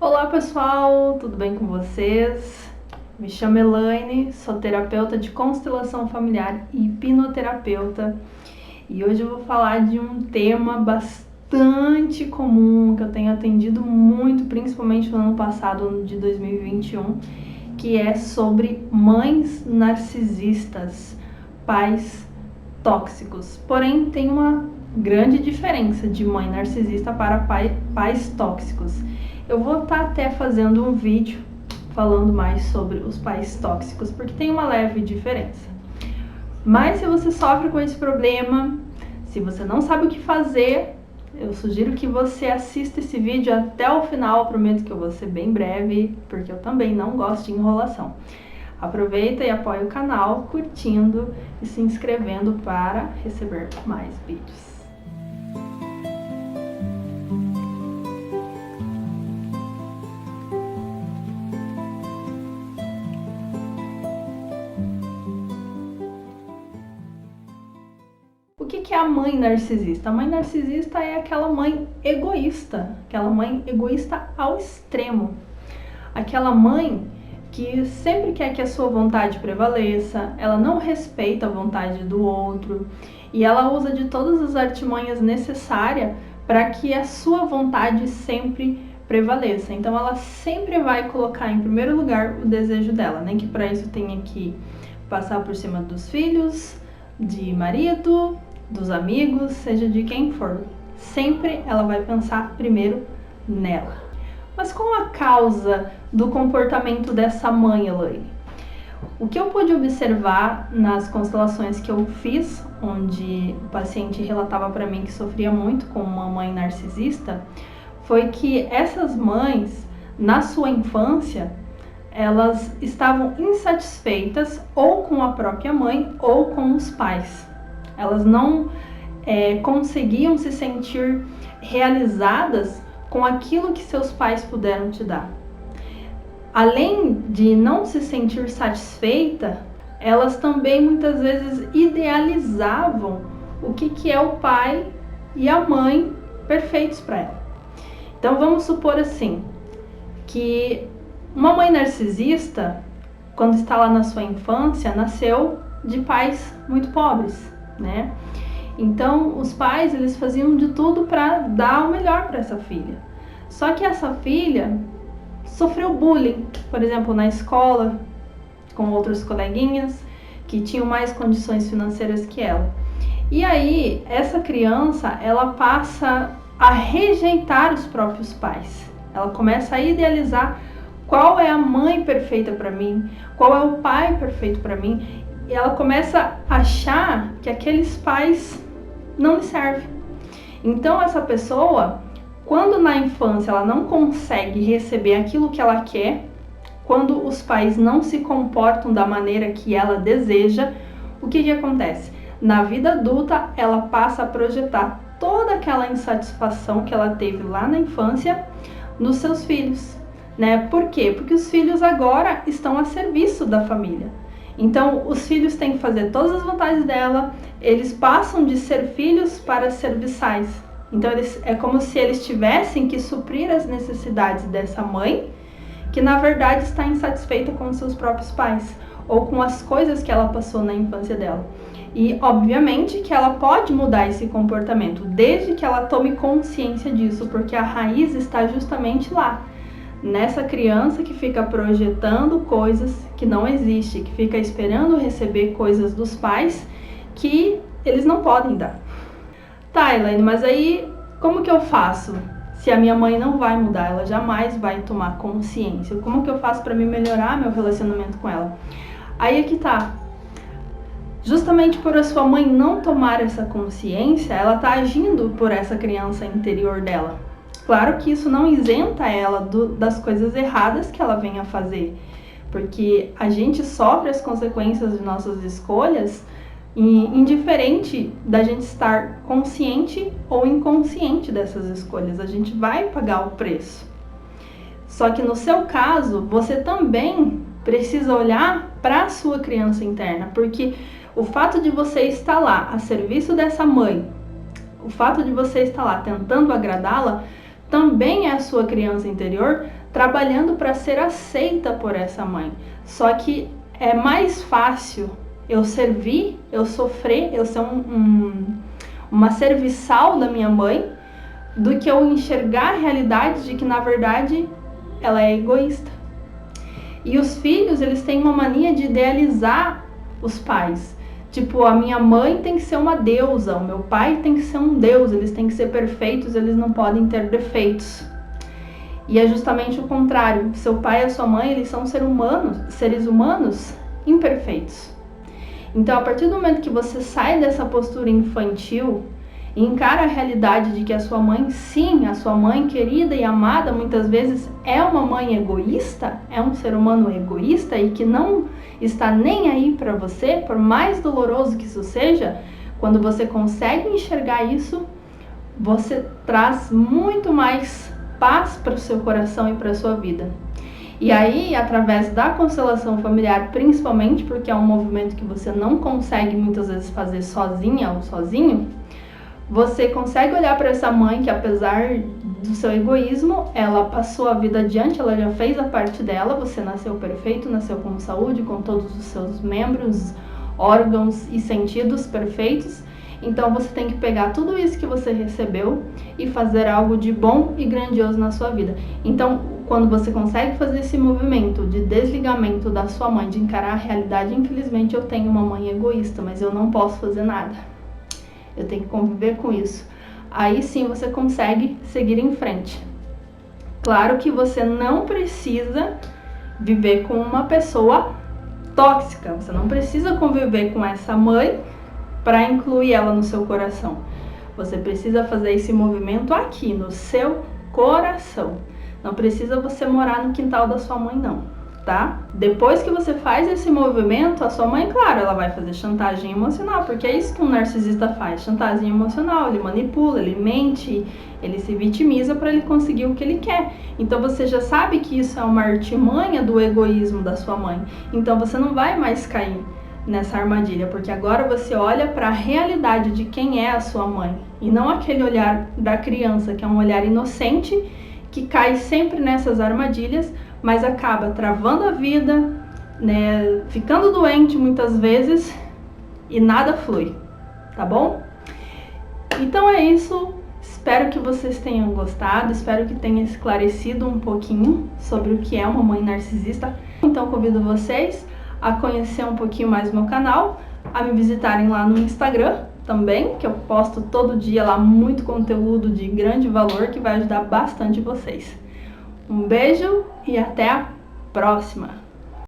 Olá pessoal, tudo bem com vocês? Me chamo Elaine, sou terapeuta de constelação familiar e hipnoterapeuta e hoje eu vou falar de um tema bastante comum que eu tenho atendido muito, principalmente no ano passado, ano de 2021, que é sobre mães narcisistas, pais tóxicos. Porém, tem uma grande diferença de mãe narcisista para pais tóxicos. Eu vou estar até fazendo um vídeo falando mais sobre os pais tóxicos, porque tem uma leve diferença. Mas se você sofre com esse problema, se você não sabe o que fazer, eu sugiro que você assista esse vídeo até o final. Eu prometo que eu vou ser bem breve, porque eu também não gosto de enrolação. Aproveita e apoia o canal curtindo e se inscrevendo para receber mais vídeos. O que é a mãe narcisista? A mãe narcisista é aquela mãe egoísta ao extremo. Aquela mãe que sempre quer que a sua vontade prevaleça, ela não respeita a vontade do outro e ela usa de todas as artimanhas necessárias para que a sua vontade sempre prevaleça. Então ela sempre vai colocar em primeiro lugar o desejo dela, nem que para isso tenha que passar por cima dos filhos, de marido, dos amigos, seja de quem for. Sempre ela vai pensar primeiro nela. Mas qual a causa do comportamento dessa mãe, Elaine? O que eu pude observar nas constelações que eu fiz, onde o paciente relatava para mim que sofria muito com uma mãe narcisista, foi que essas mães, na sua infância, elas estavam insatisfeitas ou com a própria mãe ou com os pais. Elas não conseguiam se sentir realizadas com aquilo que seus pais puderam te dar. Além de não se sentir satisfeita, elas também muitas vezes idealizavam o que é o pai e a mãe perfeitos para ela. Então vamos supor assim, que uma mãe narcisista, quando está lá na sua infância, nasceu de pais muito pobres, né? Então, os pais, eles faziam de tudo para dar o melhor para essa filha. Só que essa filha sofreu bullying, por exemplo, na escola, com outros coleguinhas que tinham mais condições financeiras que ela. E aí, essa criança, ela passa a rejeitar os próprios pais. Ela começa a idealizar qual é a mãe perfeita para mim, qual é o pai perfeito para mim. E ela começa a achar que aqueles pais não lhe servem. Então essa pessoa, quando na infância ela não consegue receber aquilo que ela quer, quando os pais não se comportam da maneira que ela deseja, o que acontece? Na vida adulta ela passa a projetar toda aquela insatisfação que ela teve lá na infância nos seus filhos, né? Por quê? Porque os filhos agora estão a serviço da família. Então, os filhos têm que fazer todas as vontades dela, eles passam de ser filhos para serviçais. Então, é como se eles tivessem que suprir as necessidades dessa mãe, que na verdade está insatisfeita com os seus próprios pais, ou com as coisas que ela passou na infância dela. E, obviamente, que ela pode mudar esse comportamento, desde que ela tome consciência disso, porque a raiz está justamente lá. Nessa criança que fica projetando coisas que não existem, que fica esperando receber coisas dos pais que eles não podem dar. Tá, Elaine, mas aí como que eu faço? Se a minha mãe não vai mudar, ela jamais vai tomar consciência. Como que eu faço para me melhorar meu relacionamento com ela? Aí é que tá. Justamente por a sua mãe não tomar essa consciência, ela tá agindo por essa criança interior dela. Claro que isso não isenta ela das coisas erradas que ela vem a fazer, porque a gente sofre as consequências de nossas escolhas, indiferente da gente estar consciente ou inconsciente dessas escolhas, a gente vai pagar o preço. Só que no seu caso, você também precisa olhar para a sua criança interna, porque o fato de você estar lá a serviço dessa mãe, o fato de você estar lá tentando agradá-la, também é a sua criança interior trabalhando para ser aceita por essa mãe. Só que é mais fácil eu servir, eu sofrer, eu ser uma serviçal da minha mãe, do que eu enxergar a realidade de que, na verdade, ela é egoísta. E os filhos, eles têm uma mania de idealizar os pais. Tipo, a minha mãe tem que ser uma deusa, o meu pai tem que ser um deus, eles têm que ser perfeitos, eles não podem ter defeitos. E é justamente o contrário. Seu pai e a sua mãe, eles são seres humanos imperfeitos. Então, a partir do momento que você sai dessa postura infantil e encara a realidade de que a sua mãe, sim, a sua mãe querida e amada, muitas vezes é uma mãe egoísta, é um ser humano egoísta e que não está nem aí para você, por mais doloroso que isso seja, quando você consegue enxergar isso, você traz muito mais paz para o seu coração e para a sua vida. E aí, através da constelação familiar, principalmente porque é um movimento que você não consegue muitas vezes fazer sozinha ou sozinho, você consegue olhar para essa mãe que, apesar do seu egoísmo, ela passou a vida adiante, ela já fez a parte dela, você nasceu perfeito, nasceu com saúde, com todos os seus membros, órgãos e sentidos perfeitos. Então você tem que pegar tudo isso que você recebeu e fazer algo de bom e grandioso na sua vida. Então, quando você consegue fazer esse movimento de desligamento da sua mãe, de encarar a realidade, infelizmente eu tenho uma mãe egoísta, mas eu não posso fazer nada. Eu tenho que conviver com isso. Aí sim você consegue seguir em frente. Claro que você não precisa viver com uma pessoa tóxica. Você não precisa conviver com essa mãe para incluir ela no seu coração. Você precisa fazer esse movimento aqui, no seu coração. Não precisa você morar no quintal da sua mãe, não, tá? Depois que você faz esse movimento, a sua mãe, claro, ela vai fazer chantagem emocional, porque é isso que um narcisista faz, chantagem emocional, ele manipula, ele mente, ele se vitimiza para ele conseguir o que ele quer. Então você já sabe que isso é uma artimanha do egoísmo da sua mãe, então você não vai mais cair nessa armadilha, porque agora você olha para a realidade de quem é a sua mãe, e não aquele olhar da criança, que é um olhar inocente, que cai sempre nessas armadilhas, mas acaba travando a vida, né, ficando doente muitas vezes e nada flui, tá bom? Então é isso, espero que vocês tenham gostado, espero que tenha esclarecido um pouquinho sobre o que é uma mãe narcisista. Então convido vocês a conhecer um pouquinho mais o meu canal, a me visitarem lá no Instagram também, que eu posto todo dia lá muito conteúdo de grande valor que vai ajudar bastante vocês. Um beijo e até a próxima!